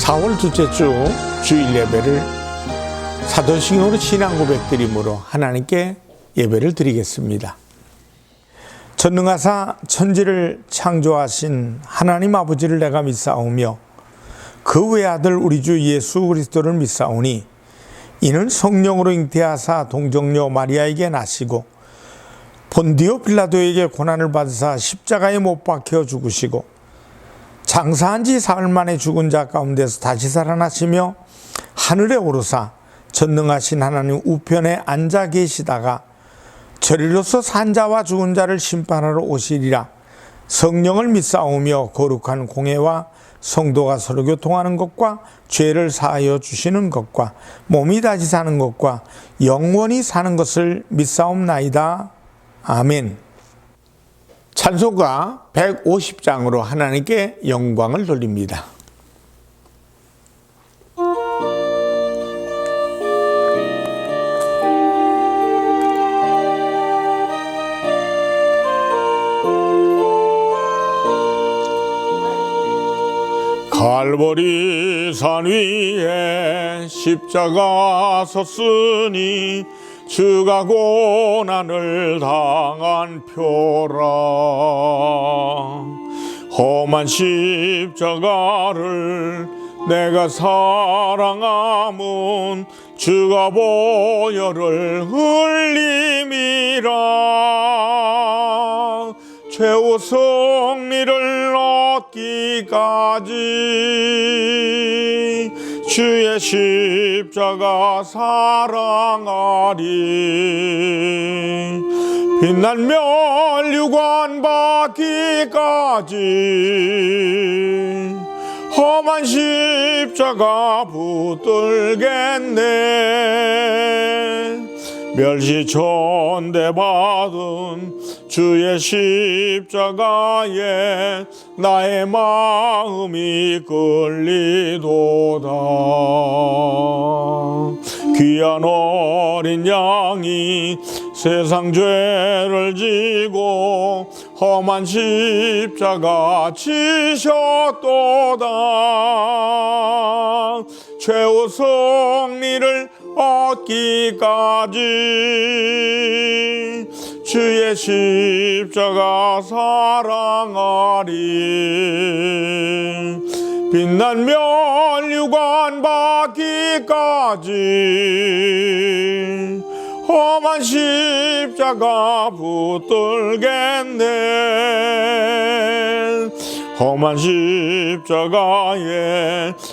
4월 둘째 주 주일 예배를 사도신경으로 신앙 고백드림으로 하나님께 예배를 드리겠습니다. 전능하사 천지를 창조하신 하나님 아버지를 내가 믿사오며 그 외아들 우리 주 예수 그리스도를 믿사오니 이는 성령으로 잉태하사 동정녀 마리아에게 나시고 본디오 빌라도에게 고난을 받으사 십자가에 못 박혀 죽으시고 장사한 지 사흘 만에 죽은 자 가운데서 다시 살아나시며 하늘에 오르사 전능하신 하나님 우편에 앉아 계시다가 저리로서 산 자와 죽은 자를 심판하러 오시리라. 성령을 믿사오며 거룩한 공회와 성도가 서로 교통하는 것과 죄를 사하여 주시는 것과 몸이 다시 사는 것과 영원히 사는 것을 믿사옵나이다. 아멘. 찬송가 150장으로 하나님께 영광을 돌립니다. 갈보리 산 위에 십자가 섰으니 주가 고난을 당한 표라. 험한 십자가를 내가 사랑함은 주가 보혈을 흘림이라. 최후 승리를 얻기까지 주의 십자가 사랑하리. 빛난 면류관 받기까지 험한 십자가 붙들겠네. 멸시천대 받은 주의 십자가에 나의 마음이 끌리도다. 귀한 어린 양이 세상 죄를 지고 험한 십자가 지셨도다. 최후 승리를 얻기까지 주의 십자가 사랑하리. 빛난 면류관 받기까지 험한 십자가 붙들겠네. 험한 십자가에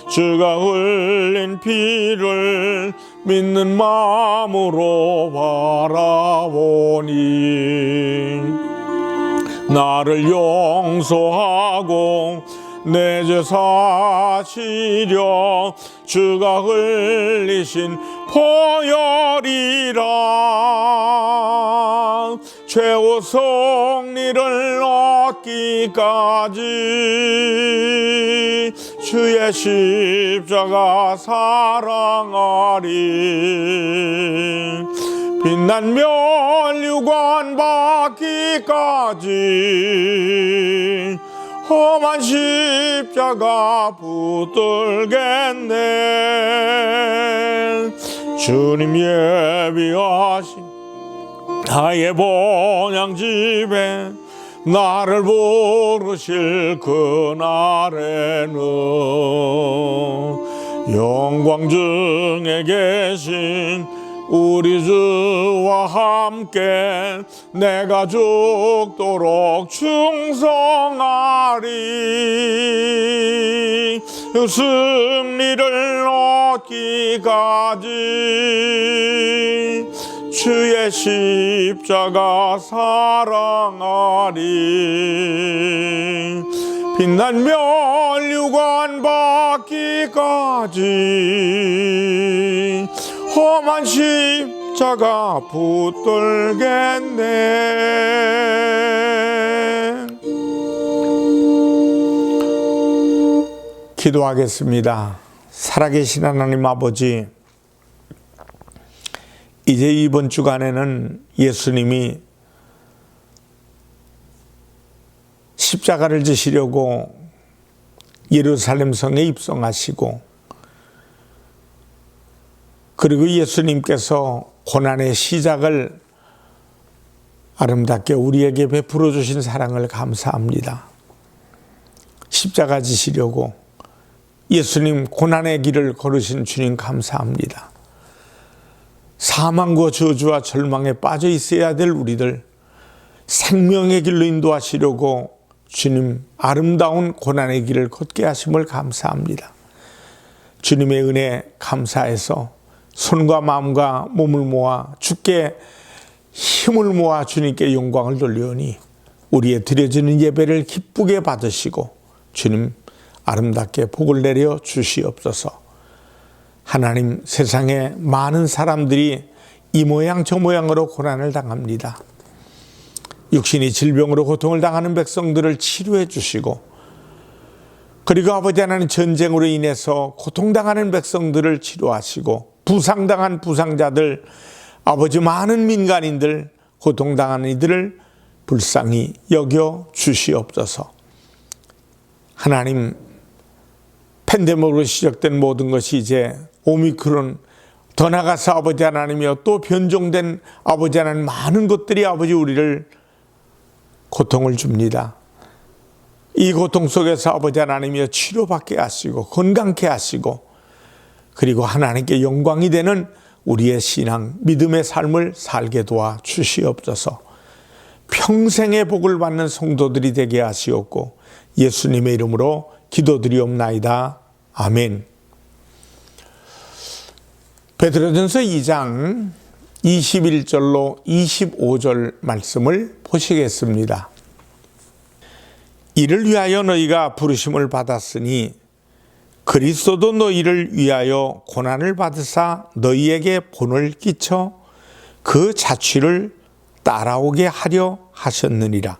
주가 흘린 피를 믿는 마음으로 바라보니 나를 용서하고 내 죄 사시려 주가 흘리신 보혈이라. 최후 승리를 얻기까지 주의 십자가 사랑하리. 빛난 면류관 받기까지 험한 십자가 붙들겠네. 주님 예비하신 나의 본향집에 나를 부르실 그날에는 영광 중에 계신 우리 주와 함께 내가 죽도록 충성하리. 승리를 얻기까지 주의 십자가 사랑하리. 빛난 면류관 받기까지 험한 십자가 붙들겠네. 기도하겠습니다. 살아계신 하나님 아버지, 이제 이번 주간에는 예수님이 십자가를 지시려고 예루살렘 성에 입성하시고, 그리고 예수님께서 고난의 시작을 아름답게 우리에게 베풀어 주신 사랑을 감사합니다. 십자가 지시려고 예수님 고난의 길을 걸으신 주님 감사합니다. 사망과 저주와 절망에 빠져 있어야 될 우리들 생명의 길로 인도하시려고 주님 아름다운 고난의 길을 걷게 하심을 감사합니다. 주님의 은혜 감사해서 손과 마음과 몸을 모아 주께 힘을 모아 주님께 영광을 돌리오니 우리의 드려지는 예배를 기쁘게 받으시고 주님 아름답게 복을 내려 주시옵소서. 하나님, 세상에 많은 사람들이 이 모양 저 모양으로 고난을 당합니다. 육신이 질병으로 고통을 당하는 백성들을 치료해 주시고, 그리고 아버지 하나님 전쟁으로 인해서 고통당하는 백성들을 치료하시고, 부상당한 부상자들, 아버지 많은 민간인들, 고통당하는 이들을 불쌍히 여겨 주시옵소서. 하나님, 팬데믹으로 시작된 모든 것이 이제 오미크론, 더 나아가서 아버지 하나님이여 또 변종된 아버지 하나님 많은 것들이 아버지 우리를 고통을 줍니다. 이 고통 속에서 아버지 하나님이여 치료받게 하시고 건강케 하시고, 그리고 하나님께 영광이 되는 우리의 신앙, 믿음의 삶을 살게 도와 주시옵소서. 평생의 복을 받는 성도들이 되게 하시옵고 예수님의 이름으로 기도드리옵나이다. 아멘. 베드로전서 2장 21절로 25절 말씀을 보시겠습니다. 이를 위하여 너희가 부르심을 받았으니 그리스도도 너희를 위하여 고난을 받으사 너희에게 본을 끼쳐 그 자취를 따라오게 하려 하셨느니라.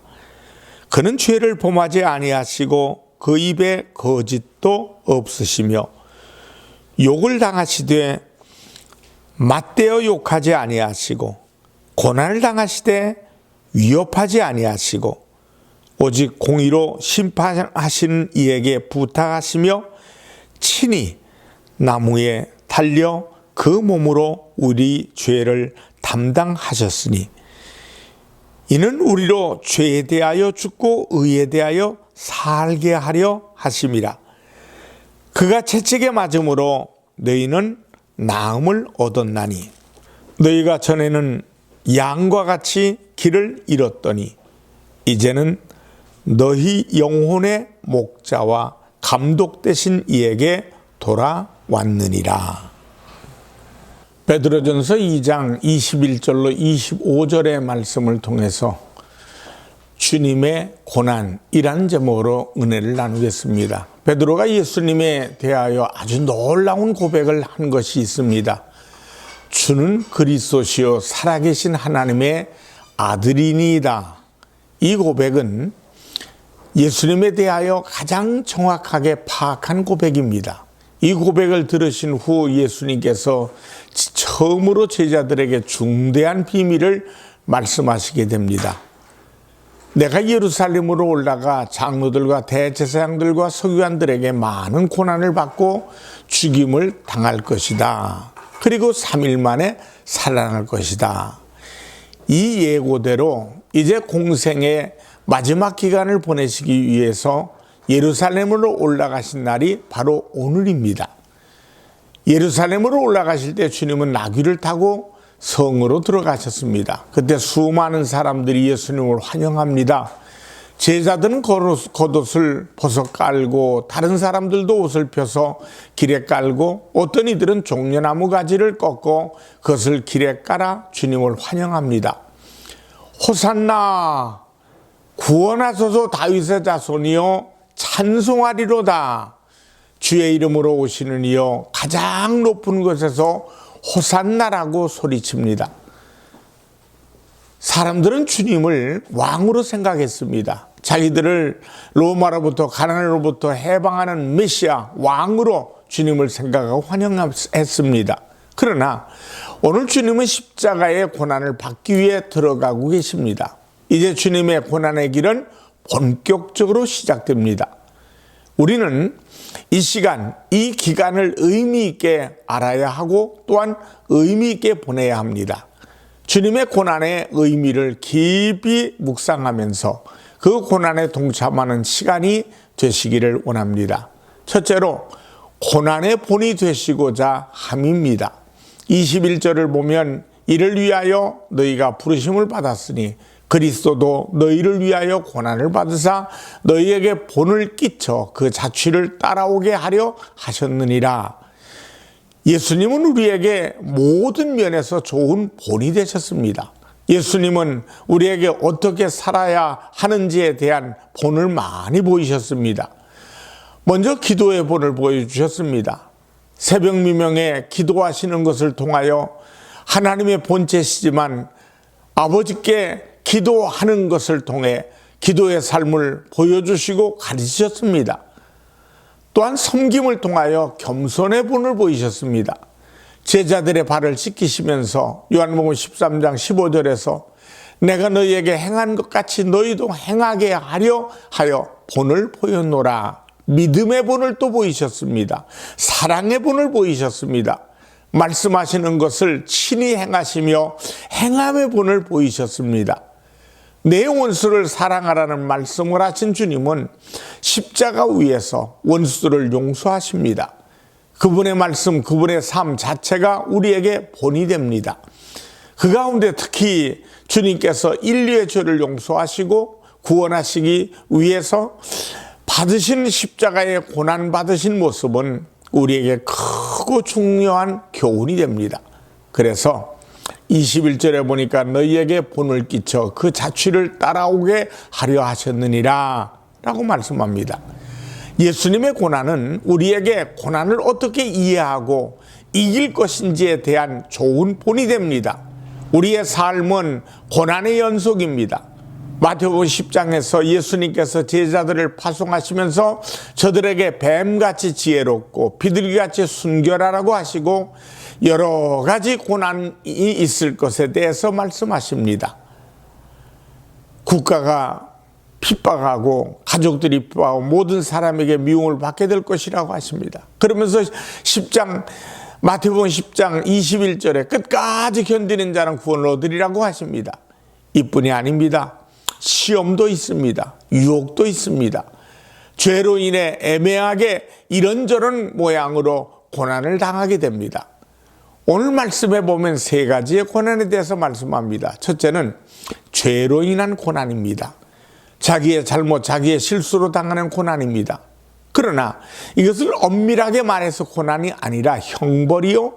그는 죄를 범하지 아니하시고 그 입에 거짓도 없으시며 욕을 당하시되 맞대어 욕하지 아니하시고 고난을 당하시되 위협하지 아니하시고 오직 공의로 심판하시는 이에게 부탁하시며 친히 나무에 달려 그 몸으로 우리 죄를 담당하셨으니 이는 우리로 죄에 대하여 죽고 의에 대하여 살게 하려 하심이라. 그가 채찍에 맞음으로 너희는 나음을 얻었나니 너희가 전에는 양과 같이 길을 잃었더니 이제는 너희 영혼의 목자와 감독 되신 이에게 돌아왔느니라. 베드로전서 2장 21절로 25절의 말씀을 통해서 주님의 고난이라는 제목으로 은혜를 나누겠습니다. 베드로가 예수님에 대하여 아주 놀라운 고백을 한 것이 있습니다. 주는 그리스도시요 살아계신 하나님의 아들이니이다. 이 고백은 예수님에 대하여 가장 정확하게 파악한 고백입니다. 이 고백을 들으신 후 예수님께서 처음으로 제자들에게 중대한 비밀을 말씀하시게 됩니다. 내가 예루살렘으로 올라가 장로들과 대제사장들과 서기관들에게 많은 고난을 받고 죽임을 당할 것이다. 그리고 3일 만에 살아날 것이다. 이 예고대로 이제 공생의 마지막 기간을 보내시기 위해서 예루살렘으로 올라가신 날이 바로 오늘입니다. 예루살렘으로 올라가실 때 주님은 나귀를 타고 성으로 들어가셨습니다. 그때 수많은 사람들이 예수님을 환영합니다. 제자들은 겉옷을 벗어 깔고 다른 사람들도 옷을 펴서 길에 깔고 어떤 이들은 종려나무 가지를 꺾고 그것을 길에 깔아 주님을 환영합니다. 호산나 구원하소서 다윗의 자손이여 찬송하리로다. 주의 이름으로 오시는 이여 가장 높은 곳에서 호산나라고 소리칩니다. 사람들은 주님을 왕으로 생각했습니다. 자기들을 로마로부터 가나안으로부터 해방하는 메시아 왕으로 주님을 생각하고 환영했습니다. 그러나 오늘 주님은 십자가의 고난을 받기 위해 들어가고 계십니다. 이제 주님의 고난의 길은 본격적으로 시작됩니다. 우리는 이 시간, 이 기간을 의미 있게 알아야 하고 또한 의미 있게 보내야 합니다. 주님의 고난의 의미를 깊이 묵상하면서 그 고난에 동참하는 시간이 되시기를 원합니다. 첫째로 고난의 본이 되시고자 함입니다. 21절을 보면 이를 위하여 너희가 부르심을 받았으니 그리스도도 너희를 위하여 고난을 받으사 너희에게 본을 끼쳐 그 자취를 따라오게 하려 하셨느니라. 예수님은 우리에게 모든 면에서 좋은 본이 되셨습니다. 예수님은 우리에게 어떻게 살아야 하는지에 대한 본을 많이 보이셨습니다. 먼저 기도의 본을 보여주셨습니다. 새벽 미명에 기도하시는 것을 통하여 하나님의 본체시지만 아버지께 기도하는 것을 통해 기도의 삶을 보여주시고 가르치셨습니다. 또한 섬김을 통하여 겸손의 본을 보이셨습니다. 제자들의 발을 씻기시면서 요한복음 13장 15절에서 내가 너희에게 행한 것 같이 너희도 행하게 하려 하여 본을 보였노라. 믿음의 본을 또 보이셨습니다. 사랑의 본을 보이셨습니다. 말씀하시는 것을 친히 행하시며 행함의 본을 보이셨습니다. 내 원수를 사랑하라는 말씀을 하신 주님은 십자가 위에서 원수들을 용서하십니다. 그분의 말씀, 그분의 삶 자체가 우리에게 본이 됩니다. 그 가운데 특히 주님께서 인류의 죄를 용서하시고 구원하시기 위해서 받으신 십자가의 고난 받으신 모습은 우리에게 크고 중요한 교훈이 됩니다. 그래서 21절에 보니까 너희에게 본을 끼쳐 그 자취를 따라오게 하려 하셨느니라 라고 말씀합니다. 예수님의 고난은 우리에게 고난을 어떻게 이해하고 이길 것인지에 대한 좋은 본이 됩니다. 우리의 삶은 고난의 연속입니다. 마태복음 10장에서 예수님께서 제자들을 파송하시면서 저들에게 뱀같이 지혜롭고 비둘기같이 순결하라고 하시고 여러 가지 고난이 있을 것에 대해서 말씀하십니다. 국가가 핍박하고 가족들이 핍박하고 모든 사람에게 미움을 받게 될 것이라고 하십니다. 그러면서 마태복음 10장 21절에 끝까지 견디는 자는 구원을 얻으리라고 하십니다. 이뿐이 아닙니다. 시험도 있습니다. 유혹도 있습니다. 죄로 인해 애매하게 이런저런 모양으로 고난을 당하게 됩니다. 오늘 말씀에 보면 세 가지의 고난에 대해서 말씀합니다. 첫째는 죄로 인한 고난입니다. 자기의 잘못, 자기의 실수로 당하는 고난입니다. 그러나 이것을 엄밀하게 말해서 고난이 아니라 형벌이요,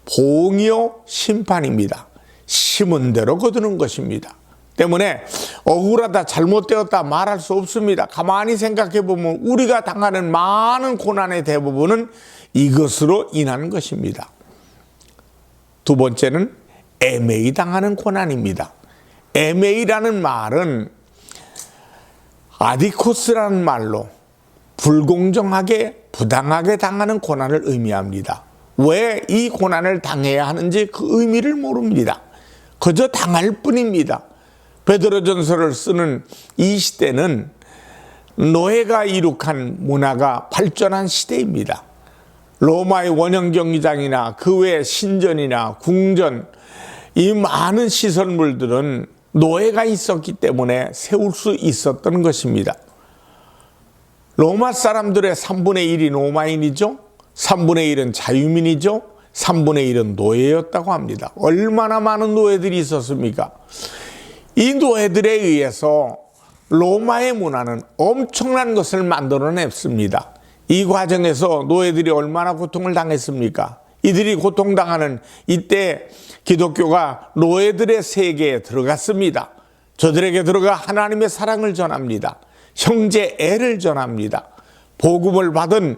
보응이요, 심판입니다. 심은 대로 거두는 것입니다. 때문에 억울하다, 잘못되었다 말할 수 없습니다. 가만히 생각해 보면 우리가 당하는 많은 고난의 대부분은 이것으로 인한 것입니다. 두 번째는 애매히 당하는 고난입니다. 애매히라는 말은 아디코스라는 말로 불공정하게, 부당하게 당하는 고난을 의미합니다. 왜 이 고난을 당해야 하는지 그 의미를 모릅니다. 그저 당할 뿐입니다. 베드로전서를 쓰는 이 시대는 노예가 이룩한 문화가 발전한 시대입니다. 로마의 원형 경기장이나 그 외의 신전이나 궁전, 이 많은 시설물들은 노예가 있었기 때문에 세울 수 있었던 것입니다. 로마 사람들의 3분의 1이 로마인이죠. 3분의 1은 자유민이죠. 3분의 1은 노예였다고 합니다. 얼마나 많은 노예들이 있었습니까? 이 노예들에 의해서 로마의 문화는 엄청난 것을 만들어냈습니다. 이 과정에서 노예들이 얼마나 고통을 당했습니까? 이들이 고통당하는 이때 기독교가 노예들의 세계에 들어갔습니다. 저들에게 들어가 하나님의 사랑을 전합니다. 형제애를 전합니다. 복음을 받은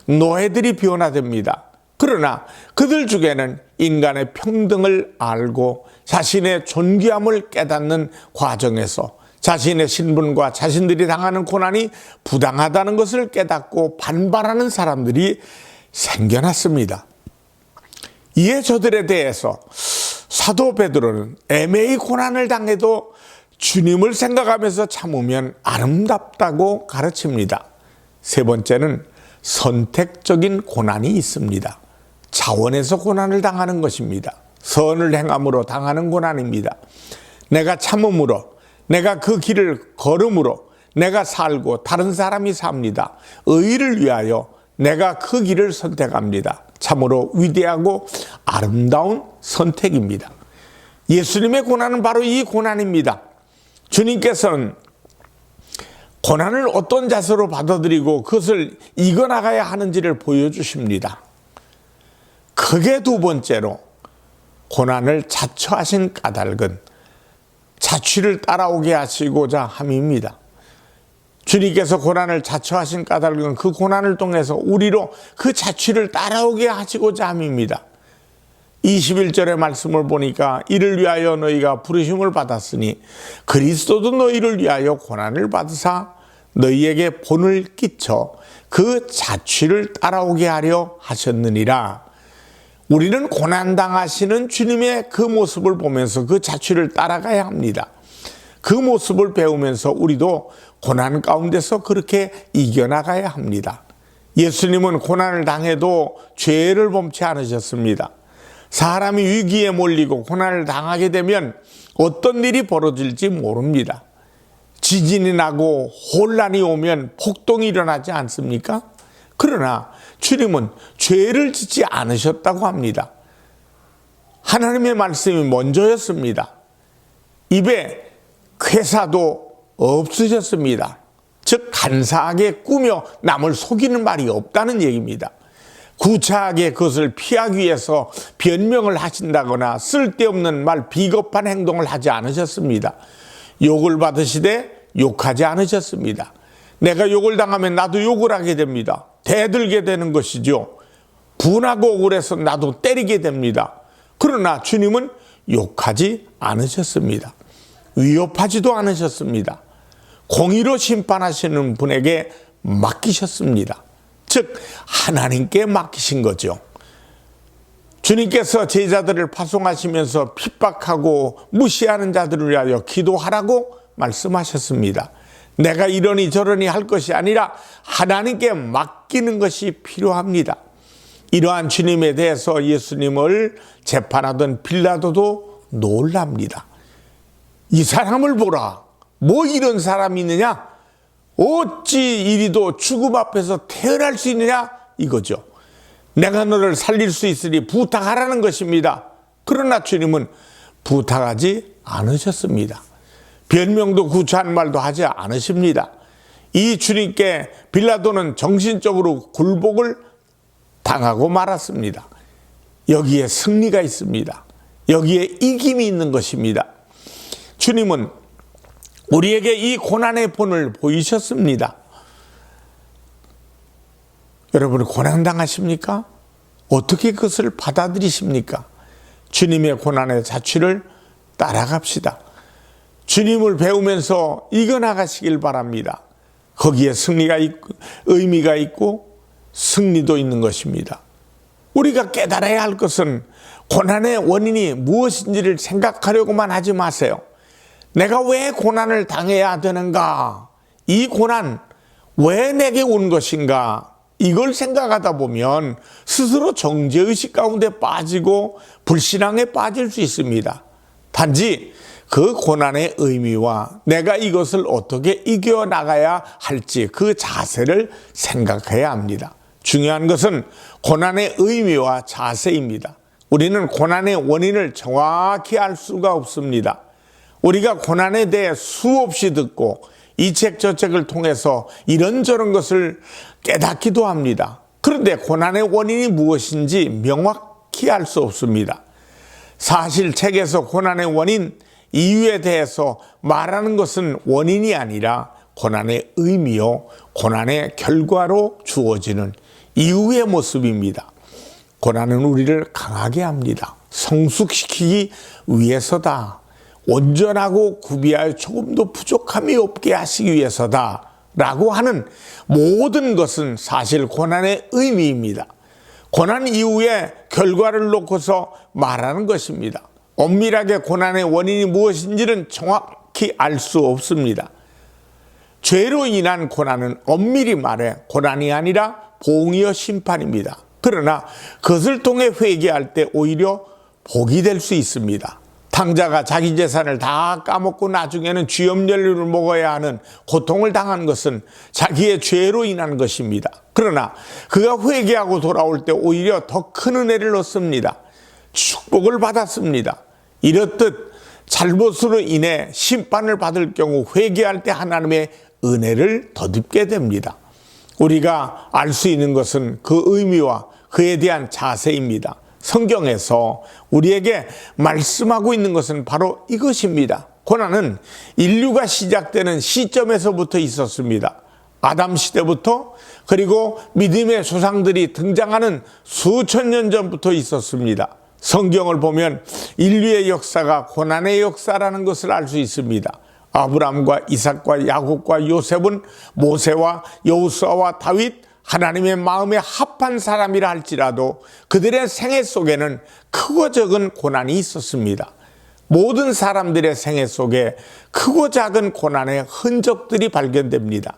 노예들이 변화됩니다. 그러나 그들 중에는 인간의 평등을 알고 자신의 존귀함을 깨닫는 과정에서 자신의 신분과 자신들이 당하는 고난이 부당하다는 것을 깨닫고 반발하는 사람들이 생겨났습니다. 이에 저들에 대해서 사도 베드로는 애매히 고난을 당해도 주님을 생각하면서 참으면 아름답다고 가르칩니다. 세 번째는 선택적인 고난이 있습니다. 자원에서 고난을 당하는 것입니다. 선을 행함으로 당하는 고난입니다. 내가 참음으로, 내가 그 길을 걸음으로 내가 살고 다른 사람이 삽니다. 의를 위하여 내가 그 길을 선택합니다. 참으로 위대하고 아름다운 선택입니다. 예수님의 고난은 바로 이 고난입니다. 주님께서는 고난을 어떤 자세로 받아들이고 그것을 이겨나가야 하는지를 보여주십니다. 크게 두 번째로 고난을 자처하신 까닭은 자취를 따라오게 하시고자 함입니다. 주님께서 고난을 자처하신 까닭은 그 고난을 통해서 우리로 그 자취를 따라오게 하시고자 함입니다. 21절의 말씀을 보니까 이를 위하여 너희가 부르심을 받았으니 그리스도도 너희를 위하여 고난을 받으사 너희에게 본을 끼쳐 그 자취를 따라오게 하려 하셨느니라. 우리는 고난당하시는 주님의 그 모습을 보면서 그 자취를 따라가야 합니다. 그 모습을 배우면서 우리도 고난 가운데서 그렇게 이겨나가야 합니다. 예수님은 고난을 당해도 죄를 범치 않으셨습니다. 사람이 위기에 몰리고 고난을 당하게 되면 어떤 일이 벌어질지 모릅니다. 지진이 나고 혼란이 오면 폭동이 일어나지 않습니까? 그러나 주님은 죄를 짓지 않으셨다고 합니다. 하나님의 말씀이 먼저였습니다. 입에 쾌사도 없으셨습니다. 즉 간사하게 꾸며 남을 속이는 말이 없다는 얘기입니다. 구차하게 그것을 피하기 위해서 변명을 하신다거나 쓸데없는 말, 비겁한 행동을 하지 않으셨습니다. 욕을 받으시되 욕하지 않으셨습니다. 내가 욕을 당하면 나도 욕을 하게 됩니다. 대들게 되는 것이죠. 분하고 억울해서 나도 때리게 됩니다. 그러나 주님은 욕하지 않으셨습니다. 위협하지도 않으셨습니다. 공의로 심판하시는 분에게 맡기셨습니다. 즉 하나님께 맡기신 거죠. 주님께서 제자들을 파송하시면서 핍박하고 무시하는 자들을 위하여 기도하라고 말씀하셨습니다. 내가 이러니 저러니 할 것이 아니라 하나님께 맡기는 것이 필요합니다. 이러한 주님에 대해서 예수님을 재판하던 빌라도도 놀랍니다. 이 사람을 보라. 뭐 이런 사람이 있느냐? 어찌 이리도 죽음 앞에서 태어날 수 있느냐? 이거죠. 내가 너를 살릴 수 있으니 부탁하라는 것입니다. 그러나 주님은 부탁하지 않으셨습니다. 변명도 구차한 말도 하지 않으십니다. 이 주님께 빌라도는 정신적으로 굴복을 당하고 말았습니다. 여기에 승리가 있습니다. 여기에 이김이 있는 것입니다. 주님은 우리에게 이 고난의 본을 보이셨습니다. 여러분 고난당하십니까? 어떻게 그것을 받아들이십니까? 주님의 고난의 자취를 따라갑시다. 주님을 배우면서 이겨나가시길 바랍니다. 거기에 승리가 있고 의미가 있고 승리도 있는 것입니다. 우리가 깨달아야 할 것은 고난의 원인이 무엇인지를 생각하려고만 하지 마세요. 내가 왜 고난을 당해야 되는가? 이 고난 왜 내게 온 것인가? 이걸 생각하다 보면 스스로 정죄의식 가운데 빠지고 불신앙에 빠질 수 있습니다. 단지 그 고난의 의미와 내가 이것을 어떻게 이겨나가야 할지 그 자세를 생각해야 합니다. 중요한 것은 고난의 의미와 자세입니다. 우리는 고난의 원인을 정확히 알 수가 없습니다. 우리가 고난에 대해 수없이 듣고 이 책 저 책을 통해서 이런저런 것을 깨닫기도 합니다. 그런데 고난의 원인이 무엇인지 명확히 알 수 없습니다. 사실 책에서 고난의 원인, 이유에 대해서 말하는 것은 원인이 아니라 고난의 의미요, 고난의 결과로 주어지는 이유의 모습입니다. 고난은 우리를 강하게 합니다. 성숙시키기 위해서다. 온전하고 구비하여 조금도 부족함이 없게 하시기 위해서다 라고 하는 모든 것은 사실 고난의 의미입니다. 고난 이후의 결과를 놓고서 말하는 것입니다. 엄밀하게 고난의 원인이 무엇인지는 정확히 알 수 없습니다. 죄로 인한 고난은 엄밀히 말해 고난이 아니라 봉이여 심판입니다. 그러나 그것을 통해 회개할 때 오히려 복이 될 수 있습니다. 탕자가 자기 재산을 다 까먹고 나중에는 쥐염연료를 먹어야 하는 고통을 당한 것은 자기의 죄로 인한 것입니다. 그러나 그가 회개하고 돌아올 때 오히려 더 큰 은혜를 얻습니다. 축복을 받았습니다. 이렇듯 잘못으로 인해 심판을 받을 경우 회개할 때 하나님의 은혜를 덧입게 됩니다. 우리가 알 수 있는 것은 그 의미와 그에 대한 자세입니다. 성경에서 우리에게 말씀하고 있는 것은 바로 이것입니다. 고난은 인류가 시작되는 시점에서부터 있었습니다. 아담 시대부터, 그리고 믿음의 조상들이 등장하는 수천 년 전부터 있었습니다. 성경을 보면 인류의 역사가 고난의 역사라는 것을 알 수 있습니다. 아브람과 이삭과 야곱과 요셉은 모세와 여호수아와 다윗, 하나님의 마음에 합한 사람이라 할지라도 그들의 생애 속에는 크고 작은 고난이 있었습니다. 모든 사람들의 생애 속에 크고 작은 고난의 흔적들이 발견됩니다.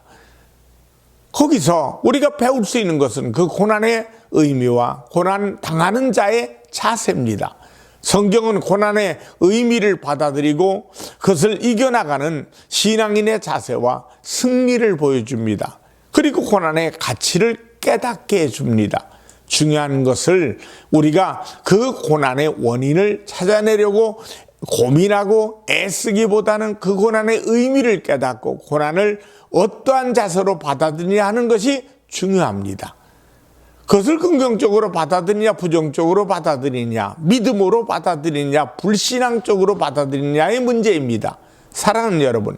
거기서 우리가 배울 수 있는 것은 그 고난의 의미와 고난 당하는 자의 자세입니다. 성경은 고난의 의미를 받아들이고 그것을 이겨나가는 신앙인의 자세와 승리를 보여줍니다. 그리고 고난의 가치를 깨닫게 해줍니다. 중요한 것을 우리가 그 고난의 원인을 찾아내려고 고민하고 애쓰기보다는 그 고난의 의미를 깨닫고 고난을 어떠한 자세로 받아들이냐 하는 것이 중요합니다. 그것을 긍정적으로 받아들이냐, 부정적으로 받아들이냐, 믿음으로 받아들이냐, 불신앙적으로 받아들이냐의 문제입니다. 사랑하는 여러분,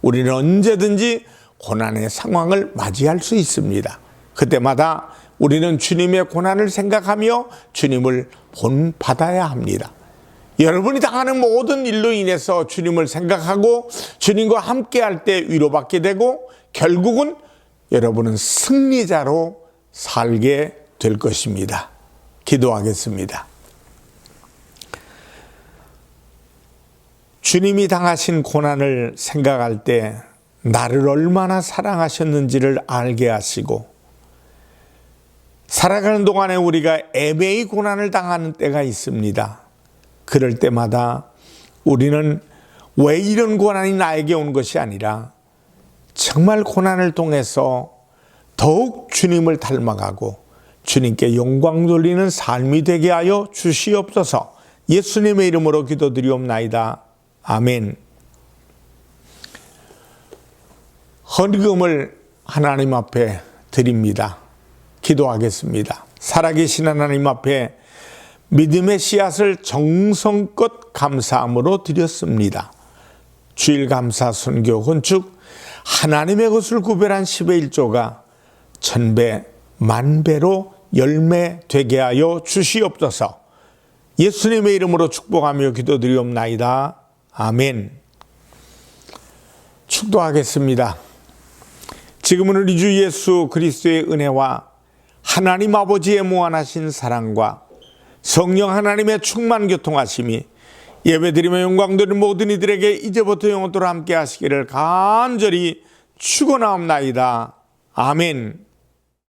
우리는 언제든지 고난의 상황을 맞이할 수 있습니다. 그때마다 우리는 주님의 고난을 생각하며 주님을 본받아야 합니다. 여러분이 당하는 모든 일로 인해서 주님을 생각하고 주님과 함께할 때 위로받게 되고 결국은 여러분은 승리자로 살게 될 것입니다. 기도하겠습니다. 주님이 당하신 고난을 생각할 때 나를 얼마나 사랑하셨는지를 알게 하시고, 살아가는 동안에 우리가 애매히 고난을 당하는 때가 있습니다. 그럴 때마다 우리는 왜 이런 고난이 나에게 온 것이 아니라 정말 고난을 통해서 더욱 주님을 닮아가고 주님께 영광 돌리는 삶이 되게 하여 주시옵소서. 예수님의 이름으로 기도드리옵나이다. 아멘. 헌금을 하나님 앞에 드립니다. 기도하겠습니다. 살아계신 하나님 앞에 믿음의 씨앗을 정성껏 감사함으로 드렸습니다. 주일 감사 선교 건축 하나님의 것을 구별한 10의 1조가 1000배 만배로 열매 되게 하여 주시옵소서. 예수님의 이름으로 축복하며 기도드리옵나이다. 아멘. 축도하겠습니다. 지금은 우리 주 예수 그리스도의 은혜와 하나님 아버지의 무한하신 사랑과 성령 하나님의 충만 교통하심이 예배드리며 영광 드리는 모든 이들에게 이제부터 영원토록 함께 하시기를 간절히 축원하옵나이다. 아멘.